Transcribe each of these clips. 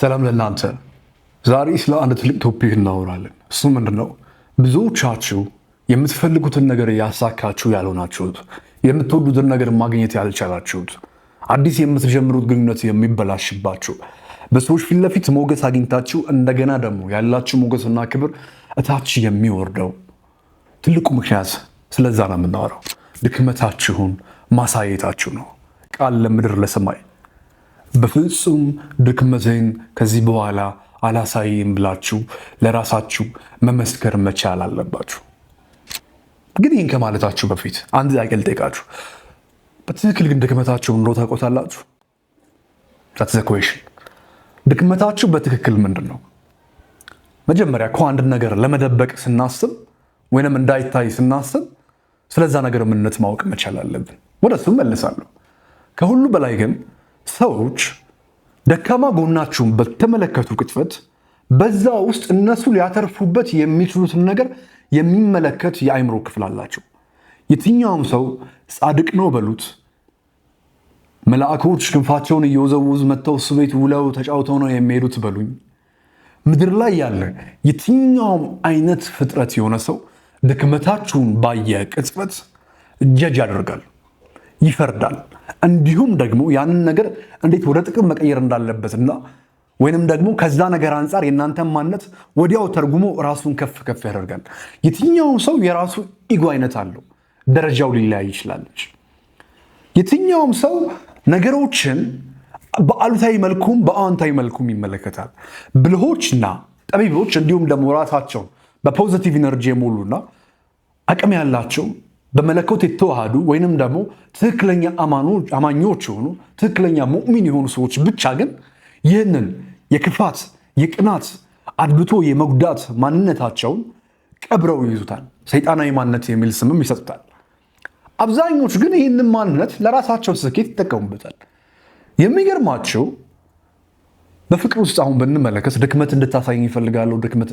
ሰላም ለእናንተ። ዛሬ ስለ አንድ ትልቅ ቶፒክ እናወራለን። እሱ ምንድነው? ብዙዎቻችሁ የምትፈልጉትን ነገር ያሳካችሁ ያልሆናችሁት፣ የምትወዱትን ነገር ማግኘት ያልቻላችሁት፣ አዲስ የምትጀምሩት ግንኙነት የሚበላሽባችሁ፣ በሰዎች ፊት ለፊት ሞገስ አግኝታችሁ እንደገና ደግሞ ያላችሁ ሞገስና ክብር እታች የሚወርደው ትልቁ ምክንያት ስለዛ ነው የምናወራው። ድክመታችሁን ማሳየታችሁ ነው። ቃል ለምድር ለሰማይ በፍጹም ድክመቴን ከዚህ በኋላ አላሳይም ብላችሁ ለራሳችሁ መመስከር መቻል አለባችሁ። ግን ይህን ከማለታችሁ በፊት አንድ ጥያቄ ልጠይቃችሁ። በትክክል ግን ድክመታችሁን ኑሮ ታውቁታላችሁ? That's the question። ድክመታችሁ በትክክል ምንድን ነው? መጀመሪያ እኮ አንድ ነገር ለመደበቅ ስናስብ ወይንም እንዳይታይ ስናስብ ስለዛ ነገር ምንነት ማወቅ መቻል አለብን። ወደ እሱ መልሳለሁ። ከሁሉ በላይ ግን ሰዎች ደካማ ጎናችሁን በተመለከቱ ቅጽበት በዛ ውስጥ እነሱ ሊያተርፉበት የሚችሉትን ነገር የሚመለከት የአእምሮ ክፍል አላቸው። የትኛውም ሰው ጻድቅ ነው በሉት፣ መላእክቶች ክንፋቸውን እየወዘወዙ መጥተው እሱ ቤት ውለው ተጫውተው ነው የሚሄዱት በሉኝ፣ ምድር ላይ ያለ የትኛውም አይነት ፍጥረት የሆነ ሰው ድክመታችሁን ባየ ቅጽበት ጀጅ ያደርጋል፣ ይፈርዳል። እንዲሁም ደግሞ ያንን ነገር እንዴት ወደ ጥቅም መቀየር እንዳለበትና ወይንም ደግሞ ከዛ ነገር አንጻር የእናንተን ማንነት ወዲያው ተርጉሞ ራሱን ከፍ ከፍ ያደርጋል። የትኛውም ሰው የራሱ ኢጎ አይነት አለው፣ ደረጃው ሊለያይ ይችላለች። የትኛውም ሰው ነገሮችን በአሉታዊ መልኩም በአዎንታዊ መልኩም ይመለከታል። ብልሆችና ጠቢቦች እንዲሁም ደግሞ ራሳቸው በፖዚቲቭ ኢነርጂ የሞሉና አቅም ያላቸው በመለኮት የተዋሃዱ ወይንም ደግሞ ትክክለኛ አማኞች የሆኑ ትክክለኛ ሙእሚን የሆኑ ሰዎች ብቻ ግን ይህንን የክፋት የቅናት አድብቶ የመጉዳት ማንነታቸውን ቀብረው ይይዙታል። ሰይጣናዊ ማንነት የሚል ስምም ይሰጡታል። አብዛኞቹ ግን ይህንን ማንነት ለራሳቸው ስኬት ይጠቀሙበታል። የሚገርማቸው በፍቅር ውስጥ አሁን ብንመለከት ድክመት እንድታሳየኝ ይፈልጋለሁ። ድክመት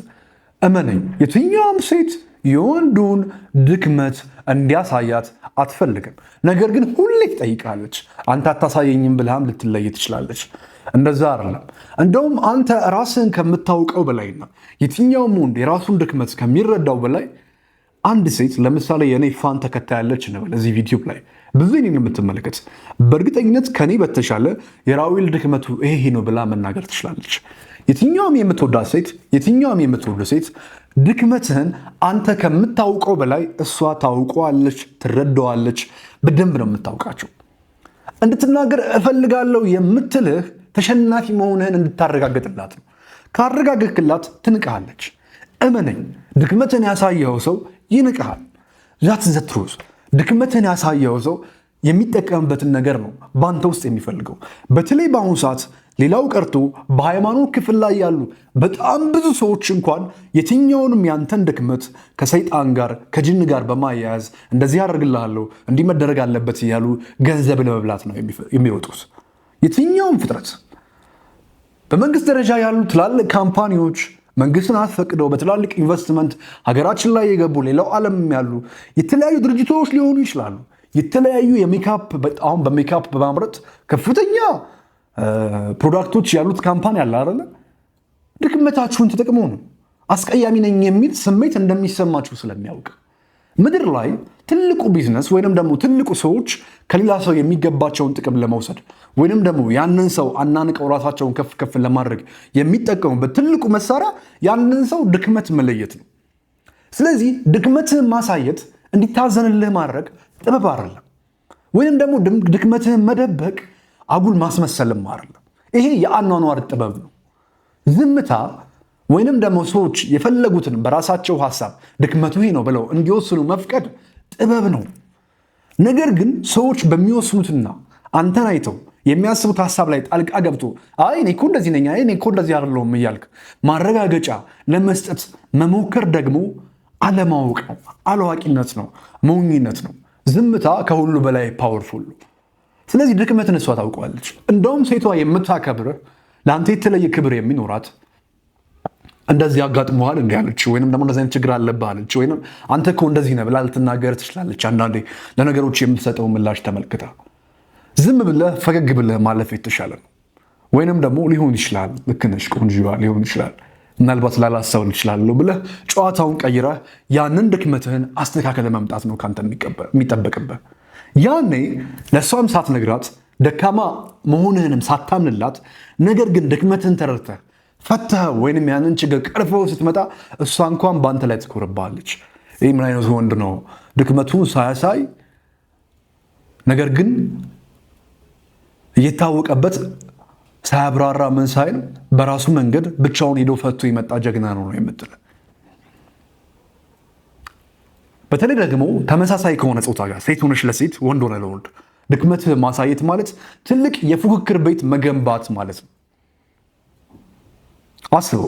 እመነኝ፣ የትኛውም ሴት የወንዱን ድክመት እንዲያሳያት አትፈልግም። ነገር ግን ሁሌ ትጠይቃለች። አንተ አታሳየኝም ብልሃም ልትለይ ትችላለች። እንደዛ አይደለም። እንደውም አንተ ራስን ከምታውቀው በላይና የትኛውም ወንድ የራሱን ድክመት ከሚረዳው በላይ አንድ ሴት ለምሳሌ የኔ ፋን ተከታይ ያለች እንበል እዚህ ቪዲዮ ላይ ብዙ እኔን የምትመለከት በእርግጠኝነት ከኔ በተሻለ የራዊል ድክመቱ ይሄ ነው ብላ መናገር ትችላለች። የትኛውም የምትወዳት ሴት የትኛውም የምትወድ ሴት ድክመትህን አንተ ከምታውቀው በላይ እሷ ታውቀዋለች፣ ትረዳዋለች። በደንብ ነው የምታውቃቸው። እንድትናገር እፈልጋለሁ የምትልህ ተሸናፊ መሆንህን እንድታረጋግጥላት ነው። ካረጋገጥክላት ትንቅሃለች። እመነኝ፣ ድክመትን ያሳየው ሰው ይንቅሃል። ዛት ዘትሩስ ድክመትን ያሳየው ሰው የሚጠቀምበትን ነገር ነው በአንተ ውስጥ የሚፈልገው። በተለይ በአሁኑ ሰዓት ሌላው ቀርቶ በሃይማኖት ክፍል ላይ ያሉ በጣም ብዙ ሰዎች እንኳን የትኛውንም ያንተን ድክመት ከሰይጣን ጋር ከጅን ጋር በማያያዝ እንደዚህ ያደርግልሃለሁ እንዲህ መደረግ አለበት እያሉ ገንዘብ ለመብላት ነው የሚወጡት። የትኛውም ፍጥረት በመንግስት ደረጃ ያሉ ትላልቅ ካምፓኒዎች መንግስትን አስፈቅደው በትላልቅ ኢንቨስትመንት ሀገራችን ላይ የገቡ ሌላው ዓለም ያሉ የተለያዩ ድርጅቶች ሊሆኑ ይችላሉ። የተለያዩ የሜካፕ አሁን በሜካፕ በማምረት ከፍተኛ ፕሮዳክቶች ያሉት ካምፓኒ አለ አይደለ? ድክመታችሁን ተጠቅመው ነው አስቀያሚ ነኝ የሚል ስሜት እንደሚሰማችሁ ስለሚያውቅ ምድር ላይ ትልቁ ቢዝነስ ወይንም ደግሞ ትልቁ ሰዎች ከሌላ ሰው የሚገባቸውን ጥቅም ለመውሰድ ወይንም ደግሞ ያንን ሰው አናንቀው ራሳቸውን ከፍ ከፍ ለማድረግ የሚጠቀሙበት ትልቁ መሳሪያ ያንን ሰው ድክመት መለየት ነው። ስለዚህ ድክመትህን ማሳየት እንዲታዘንልህ ማድረግ ጥበብ አይደለም። ወይንም ደግሞ ድክመትህን መደበቅ አጉል ማስመሰልም አይደለም። ይሄ የአኗኗር ጥበብ ነው። ዝምታ ወይንም ደግሞ ሰዎች የፈለጉትን በራሳቸው ሐሳብ ድክመቱ ይሄ ነው ብለው እንዲወስኑ መፍቀድ ጥበብ ነው። ነገር ግን ሰዎች በሚወስኑትና አንተን አይተው የሚያስቡት ሐሳብ ላይ ጣልቃ ገብቶ አይ እኔ እኮ እንደዚህ ነኝ፣ አይ እኔ እኮ እንደዚህ አይደለሁም እያልክ ማረጋገጫ ለመስጠት መሞከር ደግሞ አለማወቅ ነው፣ አላዋቂነት ነው፣ ሞኝነት ነው። ዝምታ ከሁሉ በላይ ፓወርፉል ነው። ስለዚህ ድክመትን እሷ ታውቀዋለች። እንደውም ሴቷ የምታከብርህ ለአንተ የተለየ ክብር የሚኖራት እንደዚህ አጋጥመዋል እንዲህ አለች ወይንም ደግሞ እንደዚህ አይነት ችግር አለብህ አለች ወይንም አንተ እኮ እንደዚህ ነህ ብላ ልትናገር ትችላለች። አንዳንዴ ለነገሮች የምትሰጠው ምላሽ ተመልክታ ዝም ብለህ ፈገግ ብለህ ማለፍ የተሻለ ነው። ወይንም ደግሞ ሊሆን ይችላል ልክ ነሽ ቆንጆዋ ሊሆን ይችላል ምናልባት ላላሰው ይችላል ብለህ ጨዋታውን ቀይረህ ያንን ድክመትህን አስተካክለ መምጣት ነው ካንተ የሚጠበቅብህ። ያኔ ለሷም ሳትነግራት ደካማ መሆንህንም ሳታምንላት ነገር ግን ድክመትህን ተረድተህ ፈተህ ወይንም ያንን ችግር ቀርፈው ስትመጣ እሷ እንኳን በአንተ ላይ ትኮርባለች። ይህ ምን አይነት ወንድ ነው ድክመቱን ሳያሳይ ነገር ግን እየታወቀበት ሳያብራራ ምን ሳይል በራሱ መንገድ ብቻውን ሄዶ ፈቶ የመጣ ጀግና ነው የምትል። በተለይ ደግሞ ተመሳሳይ ከሆነ ጾታ ጋር ሴት ሆነሽ ለሴት ወንድ ሆነ ለወንድ ድክመት ማሳየት ማለት ትልቅ የፉክክር ቤት መገንባት ማለት ነው። አስበው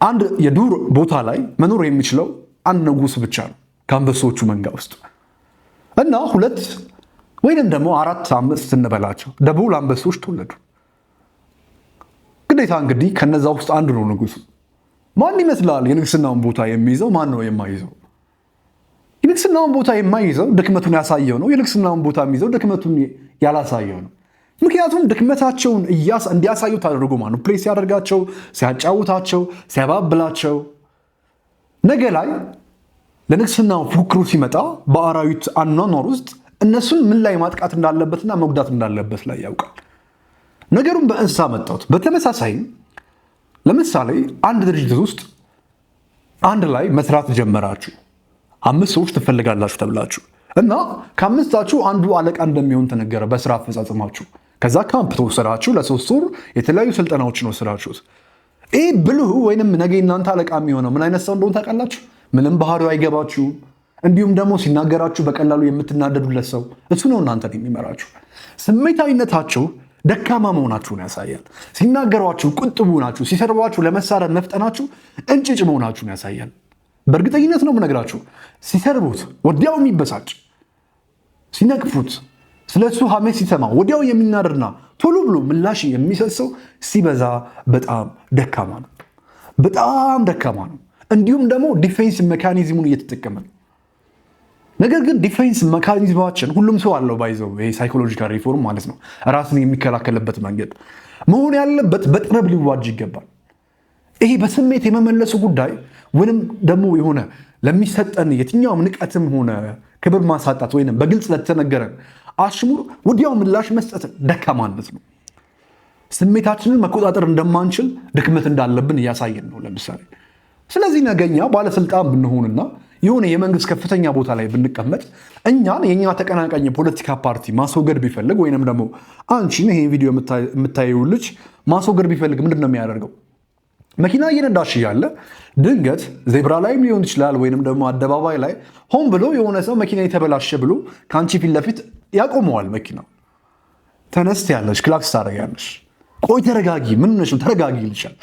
አንድ የዱር ቦታ ላይ መኖር የሚችለው አንድ ንጉስ ብቻ ነው ከአንበሶቹ መንጋ ውስጥ እና 2 ወይንም ደግሞ 4 5 እንበላቸው ደቡል አንበሶች ተወለዱ። ግዴታ እንግዲህ ከነዛ ውስጥ አንዱ ነው ንጉሱ። ማን ይመስላል የንግስናውን ቦታ የሚይዘው? ማን ነው የማይይዘው? የንግስናውን ቦታ የማይይዘው ድክመቱን ያሳየው ነው። የንግስናውን ቦታ የሚይዘው ድክመቱን ያላሳየው ነው። ምክንያቱም ድክመታቸውን እንዲያሳዩት አድርጎ ማለት ፕሌስ ሲያደርጋቸው፣ ሲያጫውታቸው፣ ሲያባብላቸው ነገ ላይ ለንግስናው ፉክክሩ ሲመጣ በአራዊት አኗኗር ውስጥ እነሱን ምን ላይ ማጥቃት እንዳለበትና መጉዳት እንዳለበት ላይ ያውቃል። ነገሩን በእንስሳ መጣሁት። በተመሳሳይ ለምሳሌ አንድ ድርጅት ውስጥ አንድ ላይ መስራት ጀመራችሁ። 5 ሰዎች ትፈልጋላችሁ ተብላችሁ እና ከ5ታችሁ አንዱ አለቃ እንደሚሆን ተነገረ በስራ አፈጻጸማችሁ። ከዛ ካምፕ ተወሰዳችሁ። ለ3 ወር የተለያዩ ስልጠናዎችን ወሰዳችሁት። ይህ ብልሁ ወይንም ነገ እናንተ አለቃ የሚሆነው ምን አይነት ሰው እንደሆነ ታውቃላችሁ? ምንም ባህሪው አይገባችሁም። እንዲሁም ደግሞ ሲናገራችሁ በቀላሉ የምትናደዱለት ሰው እሱ ነው እናንተን የሚመራችሁ። ስሜታዊነታችሁ ደካማ መሆናችሁን ያሳያል። ሲናገሯችሁ ቁጥቡ ናችሁ፣ ሲሰርቧችሁ ለመሳረብ መፍጠናችሁ እንጭጭ መሆናችሁን ያሳያል። በእርግጠኝነት ነው የምነግራችሁ። ሲሰርቡት ወዲያው የሚበሳጭ፣ ሲነቅፉት፣ ስለሱ ሐሜት ሲሰማ ወዲያው የሚናደድና ቶሎ ብሎ ምላሽ የሚሰሰው ሲበዛ በጣም ደካማ ነው። በጣም ደካማ ነው። እንዲሁም ደግሞ ዲፌንስ ሜካኒዝሙን እየተጠቀመ ነው። ነገር ግን ዲፌንስ ሜካኒዝማችን ሁሉም ሰው አለው ባይዘው ይሄ ሳይኮሎጂካል ሪፎርም ማለት ነው። ራስን የሚከላከልበት መንገድ መሆን ያለበት በጥበብ ሊዋጅ ይገባል። ይሄ በስሜት የመመለሱ ጉዳይ ወይንም ደግሞ የሆነ ለሚሰጠን የትኛውም ንቀትም ሆነ ክብር ማሳጣት ወይንም በግልጽ ለተነገረን አሽሙር ወዲያው ምላሽ መስጠት ደካማነት ነው። ስሜታችንን መቆጣጠር እንደማንችል ድክመት እንዳለብን እያሳየን ነው ለምሳሌ። ስለዚህ ነገኛ ባለስልጣን ብንሆንና የሆነ የመንግስት ከፍተኛ ቦታ ላይ ብንቀመጥ እኛን የኛ ተቀናቃኝ የፖለቲካ ፓርቲ ማስወገድ ቢፈልግ ወይንም ደግሞ አንቺን ይሄን ቪዲዮ የምታየው ልጅ ማስወገድ ቢፈልግ ምንድን ነው የሚያደርገው? መኪና እየነዳሽ እያለ ድንገት ዜብራ ላይም ሊሆን ይችላል ወይንም ደግሞ አደባባይ ላይ ሆን ብሎ የሆነ ሰው መኪና የተበላሸ ብሎ ከአንቺ ፊት ለፊት ያቆመዋል። መኪናው ተነስት ያለሽ ክላክስ ታደርጊያለሽ። ቆይ ተረጋጊ፣ ምን ነሽ? ተረጋጊ ይልሻል።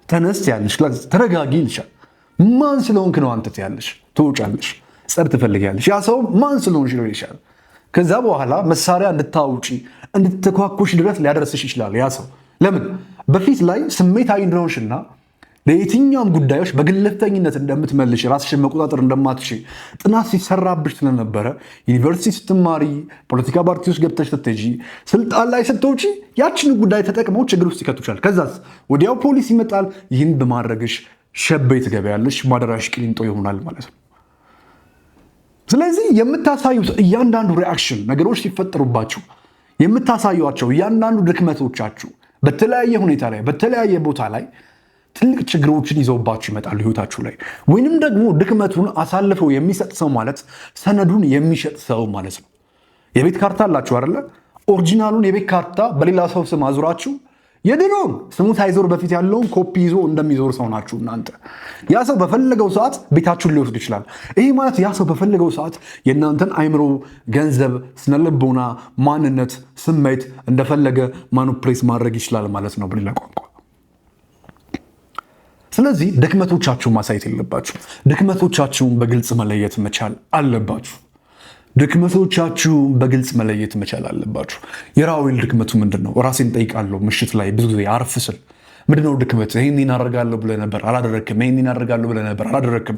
ተነስት ያለሽ ክላክስ ተረጋጊ ይልሻል። ማን ስለሆንክ ነው አንተ ያለሽ? ትወጫለሽ፣ ጸር ትፈልጊያለሽ። ያ ሰው ማን ስለሆንሽ ነው ይልሻል። ከዛ በኋላ መሳሪያ እንድታውጪ እንድትተኳኩሽ ድረስ ሊያደርስሽ ይችላል ያ ሰው። ለምን? በፊት ላይ ስሜታዊ እንደሆንሽና ለየትኛውም ጉዳዮች በግለፍተኝነት እንደምትመልሽ ራስሽን መቆጣጠር እንደማትችል ጥናት ሲሰራብሽ ስለነበረ ዩኒቨርሲቲ ስትማሪ፣ ፖለቲካ ፓርቲ ውስጥ ገብተሽ ስትሄጂ፣ ስልጣን ላይ ስትወጪ ያችን ጉዳይ ተጠቅመው ችግር ውስጥ ይከቱሻል። ከዛስ ወዲያው ፖሊስ ይመጣል። ይህን በማድረግሽ ሸቤ ትገበያለሽ፣ ማደራሽ ቅሊንጦ ይሆናል ማለት ነው። ስለዚህ የምታሳዩት እያንዳንዱ ሪአክሽን ነገሮች ሲፈጠሩባችሁ የምታሳዩቸው እያንዳንዱ ድክመቶቻችሁ በተለያየ ሁኔታ ላይ በተለያየ ቦታ ላይ ትልቅ ችግሮችን ይዘውባችሁ ይመጣሉ ህይወታችሁ ላይ። ወይንም ደግሞ ድክመቱን አሳልፈው የሚሰጥ ሰው ማለት ሰነዱን የሚሸጥ ሰው ማለት ነው። የቤት ካርታ አላችሁ አይደለ? ኦሪጂናሉን የቤት ካርታ በሌላ ሰው ስም አዙራችሁ የድሮውን ስሙ ሳይዞር በፊት ያለውን ኮፒ ይዞ እንደሚዞር ሰው ናችሁ እናንተ። ያ ሰው በፈለገው ሰዓት ቤታችሁን ሊወስድ ይችላል። ይህ ማለት ያ ሰው በፈለገው ሰዓት የእናንተን አይምሮ፣ ገንዘብ፣ ስነልቦና፣ ማንነት፣ ስሜት እንደፈለገ ማኑፕሌስ ማድረግ ይችላል ማለት ነው በሌላ ቋንቋ። ስለዚህ ድክመቶቻችሁን ማሳየት የለባችሁ። ድክመቶቻችሁን በግልጽ መለየት መቻል አለባችሁ። ድክመቶቻችሁን በግልጽ መለየት መቻል አለባችሁ። የራዊል ድክመቱ ምንድን ነው? ራሴን ጠይቃለሁ ምሽት ላይ ብዙ ጊዜ አርፍ ስል ምንድነው ድክመት? ይህን እናደርጋለሁ ብለህ ነበር አላደረክም። ይህን እናደርጋለሁ ብለህ ነበር አላደረክም።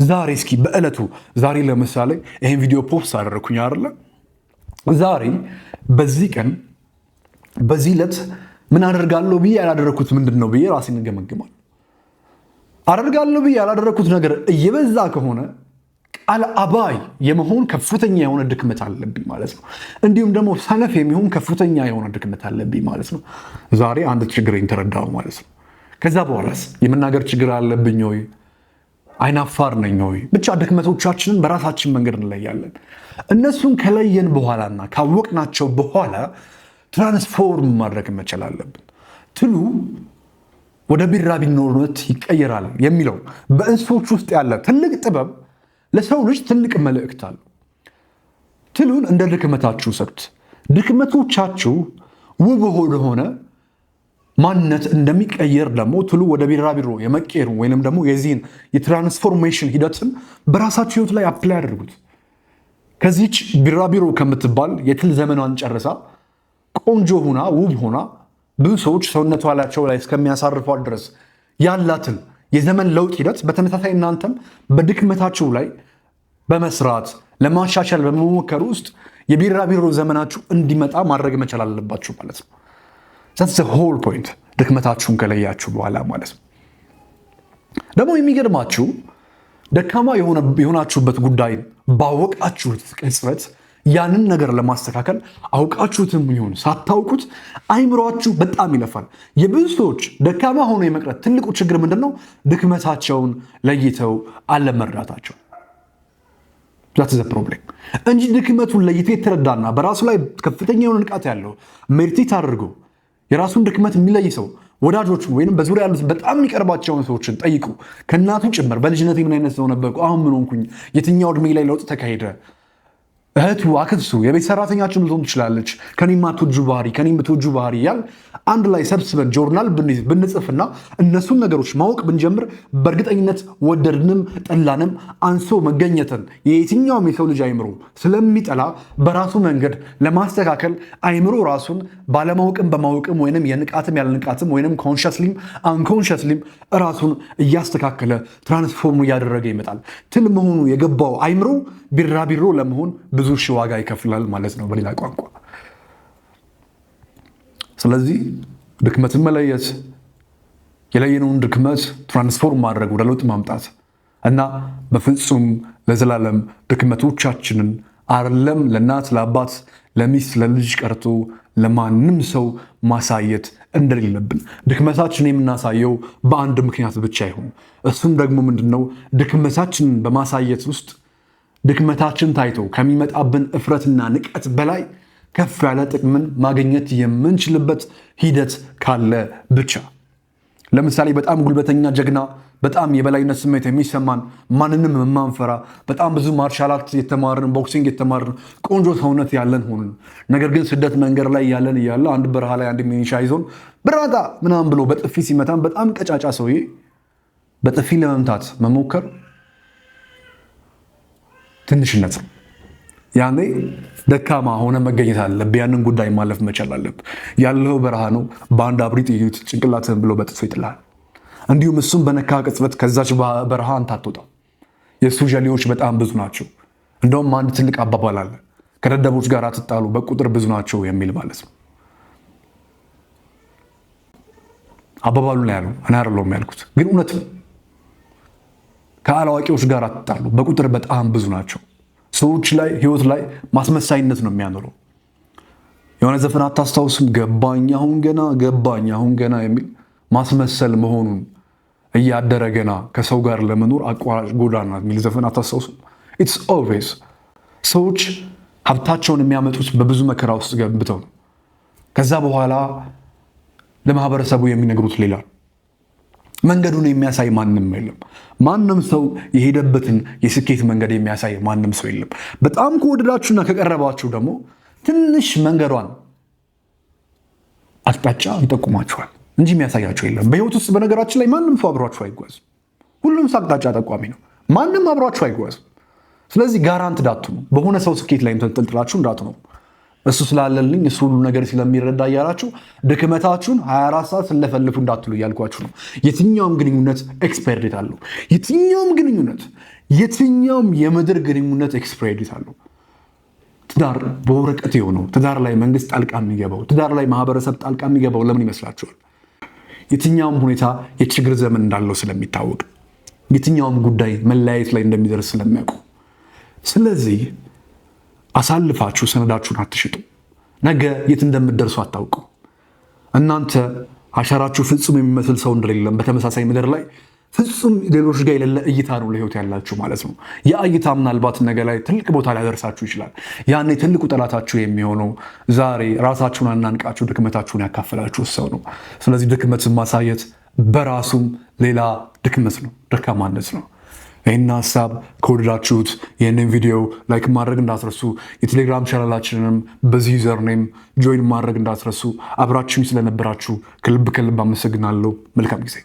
ዛሬ እስኪ በዕለቱ ዛሬ ለምሳሌ ይህን ቪዲዮ ፖስት አደረግኩኝ አይደለ? ዛሬ በዚህ ቀን በዚህ ዕለት ምን አደርጋለሁ ብዬ ያላደረኩት ምንድነው ብዬ ራሴን እገመግማለሁ። አደርጋለሁ ብዬ ያላደረኩት ነገር እየበዛ ከሆነ ቃል አባይ የመሆን ከፍተኛ የሆነ ድክመት አለብኝ ማለት ነው። እንዲሁም ደግሞ ሰነፍ የሚሆን ከፍተኛ የሆነ ድክመት አለብኝ ማለት ነው። ዛሬ አንድ ችግሬን ተረዳሁ ማለት ነው። ከዛ በኋላስ የመናገር ችግር አለብኝ ወይ? አይናፋር ነኝ ወይ? ብቻ ድክመቶቻችንን በራሳችን መንገድ እንለያለን። እነሱን ከለየን በኋላና ካወቅናቸው በኋላ ትራንስፎርም ማድረግ መቻል አለብን። ትሉ ወደ ቢራቢሮነት ይቀየራል የሚለው በእንስሶች ውስጥ ያለ ትልቅ ጥበብ ለሰው ልጅ ትልቅ መልእክት አለው። ትሉን እንደ ድክመታችሁ ሰዱት። ድክመቶቻችሁ ውብ ወደሆነ ማንነት እንደሚቀየር ደግሞ ትሉ ወደ ቢራቢሮ የመቀየሩ ወይንም ደግሞ የዚህን የትራንስፎርሜሽን ሂደትን በራሳችሁ ህይወት ላይ አፕላይ አድርጉት። ከዚች ቢራቢሮ ከምትባል የትል ዘመኗን ጨርሳ ቆንጆ ሆና ውብ ሆና ብዙ ሰዎች ሰውነቷ ላይ እስከሚያሳርፏት ድረስ ያላትን የዘመን ለውጥ ሂደት በተመሳሳይ እናንተም በድክመታችሁ ላይ በመስራት ለማሻሻል በመሞከር ውስጥ የቢራቢሮ ዘመናችሁ እንዲመጣ ማድረግ መቻል አለባችሁ ማለት ነው። that's the whole point ድክመታችሁን ከለያችሁ በኋላ ማለት ነው። ደግሞ የሚገርማችሁ ደካማ የሆናችሁበት ጉዳይ ባወቃችሁት ቅጽበት ያንን ነገር ለማስተካከል አውቃችሁትም ይሁን ሳታውቁት አይምሯችሁ በጣም ይለፋል። የብዙ ሰዎች ደካማ ሆኖ የመቅረት ትልቁ ችግር ምንድነው? ድክመታቸውን ለይተው አለመረዳታቸው። that's the problem እንጂ ድክመቱን ለይቶ የተረዳና በራሱ ላይ ከፍተኛ የሆነ ንቃት ያለው ሜዲቴት አድርጎ የራሱን ድክመት የሚለይ ሰው ወዳጆቹ ወይንም በዙሪያ ያሉት በጣም የሚቀርባቸውን ሰዎችን ጠይቁ። ከእናቱ ጭምር በልጅነቴ ምን አይነት ሰው ነበርኩ፣ አሁን ምን ሆንኩኝ፣ የትኛው እድሜ ላይ ለውጥ ተካሄደ፣ እህቱ አክሱ የቤት ሰራተኛችን ልትሆን ትችላለች፣ ከኔ የማትወጁ ባህሪ ከኔ የምትወጁ ባህሪ ያል አንድ ላይ ሰብስበን ጆርናል ብንጽፍና እነሱን ነገሮች ማወቅ ብንጀምር በእርግጠኝነት ወደድንም ጠላንም አንሶ መገኘትን የየትኛውም የሰው ልጅ አይምሮ ስለሚጠላ በራሱ መንገድ ለማስተካከል አይምሮ ራሱን ባለማወቅም በማወቅም ወይንም የንቃትም ያለንቃትም ወይንም ኮንሸስሊም አንኮንሸስሊም ራሱን እያስተካከለ ትራንስፎርም እያደረገ ይመጣል። ትል መሆኑ የገባው አይምሮ ቢራቢሮ ለመሆን ብዙ ሺህ ዋጋ ይከፍላል ማለት ነው በሌላ ቋንቋ። ስለዚህ ድክመትን መለየት፣ የለየነውን ድክመት ትራንስፎርም ማድረግ፣ ወደ ለውጥ ማምጣት እና በፍጹም ለዘላለም ድክመቶቻችንን አይደለም ለእናት ለአባት ለሚስት ለልጅ ቀርቶ ለማንም ሰው ማሳየት እንደሌለብን። ድክመታችን የምናሳየው በአንድ ምክንያት ብቻ ይሁን። እሱም ደግሞ ምንድነው? ድክመታችንን በማሳየት ውስጥ ድክመታችን ታይቶ ከሚመጣብን እፍረትና ንቀት በላይ ከፍ ያለ ጥቅምን ማግኘት የምንችልበት ሂደት ካለ ብቻ። ለምሳሌ በጣም ጉልበተኛ ጀግና፣ በጣም የበላይነት ስሜት የሚሰማን ማንንም የማንፈራ በጣም ብዙ ማርሻል አርት የተማርን ቦክሲንግ የተማርን ቆንጆ ሰውነት ያለን ሆንን። ነገር ግን ስደት መንገድ ላይ ያለን እያለ አንድ በረሃ ላይ አንድ ሚኒሻ ይዞን ብራታ ምናምን ብሎ በጥፊ ሲመታን በጣም ቀጫጫ ሰውዬ በጥፊ ለመምታት መሞከር ትንሽነት ነው። ያኔ ደካማ ሆነ መገኘት አለብህ። ያንን ጉዳይ ማለፍ መቻል አለብህ። ያለው በረሃ ነው። በአንድ አብሪ ጥይት ጭንቅላትህን ብሎ በጥሶ ይጥላል። እንዲሁም እሱም በነካ ቅጽበት ከዛች በረሃ አንተ አትወጣም። የእሱ ጀሌዎች በጣም ብዙ ናቸው። እንደውም አንድ ትልቅ አባባል አለ፣ ከደደቦች ጋር አትጣሉ በቁጥር ብዙ ናቸው የሚል ማለት ነው። አባባሉ ላይ ያለው እኔ አይደለሁም ያልኩት፣ ግን እውነት ነው። ከአላዋቂዎች ጋር አትጣሉ በቁጥር በጣም ብዙ ናቸው። ሰዎች ላይ ህይወት ላይ ማስመሳይነት ነው የሚያኖረው። የሆነ ዘፈን አታስታውስም? ገባኝ አሁን ገና የሚል ማስመሰል መሆኑን እያደረ ገና ከሰው ጋር ለመኖር አቋራጭ ጎዳና የሚል ዘፈን አታስታውስም? ኢትስ ኦልዌይስ ሰዎች ሀብታቸውን የሚያመጡት በብዙ መከራ ውስጥ ገብተው ነው። ከዛ በኋላ ለማህበረሰቡ የሚነግሩት ሌላ መንገዱን የሚያሳይ ማንም የለም። ማንም ሰው የሄደበትን የስኬት መንገድ የሚያሳይ ማንም ሰው የለም። በጣም ከወደዳችሁና ከቀረባችሁ ደግሞ ትንሽ መንገዷን አቅጣጫ ይጠቁማችኋል እንጂ የሚያሳያችሁ የለም። በህይወት ውስጥ በነገራችን ላይ ማንም ሰው አብሯችሁ አይጓዝም። ሁሉም ሰው አቅጣጫ ጠቋሚ ነው። ማንም አብሯችሁ አይጓዝም። ስለዚህ ጋራንት እንዳትሆኑ፣ በሆነ ሰው ስኬት ላይ ተንጠልጥላችሁ እንዳትሆኑ። እሱ ስላለልኝ እሱ ሁሉ ነገር ስለሚረዳ እያላችሁ ድክመታችሁን 24 ሰዓት ስለፈልፉ እንዳትሉ እያልኳችሁ ነው። የትኛውም ግንኙነት ኤክስፓየር ዴት አለው። የትኛውም የምድር ግንኙነት ኤክስፓየር ዴት አለው። ትዳር በወረቀት የሆነው ትዳር ላይ መንግስት ጣልቃ የሚገባው ትዳር ላይ ማህበረሰብ ጣልቃ የሚገባው ለምን ይመስላችኋል? የትኛውም ሁኔታ የችግር ዘመን እንዳለው ስለሚታወቅ፣ የትኛውም ጉዳይ መለያየት ላይ እንደሚደርስ ስለሚያውቁ። ስለዚህ አሳልፋችሁ ሰነዳችሁን አትሽጡ። ነገ የት እንደምትደርሱ አታውቁ። እናንተ አሻራችሁ ፍጹም የሚመስል ሰው እንደሌለም በተመሳሳይ ምድር ላይ ፍጹም ሌሎች ጋር የሌለ እይታ ነው ለህይወት ያላችሁ ማለት ነው። ያ እይታ ምናልባት ነገ ላይ ትልቅ ቦታ ሊያደርሳችሁ ይችላል። ያኔ ትልቁ ጠላታችሁ የሚሆነው ዛሬ ራሳችሁን አናንቃችሁ ድክመታችሁን ያካፈላችሁ ሰው ነው። ስለዚህ ድክመትን ማሳየት በራሱም ሌላ ድክመት ነው፣ ደካማነት ነው። ይህን ሀሳብ ከወደዳችሁት ይህንን ቪዲዮ ላይክ ማድረግ እንዳትረሱ። የቴሌግራም ቻናላችንንም በዚህ ዩዘርኔም ጆይን ማድረግ እንዳትረሱ። አብራችሁኝ ስለነበራችሁ ከልብ አመሰግናለሁ። መልካም ጊዜ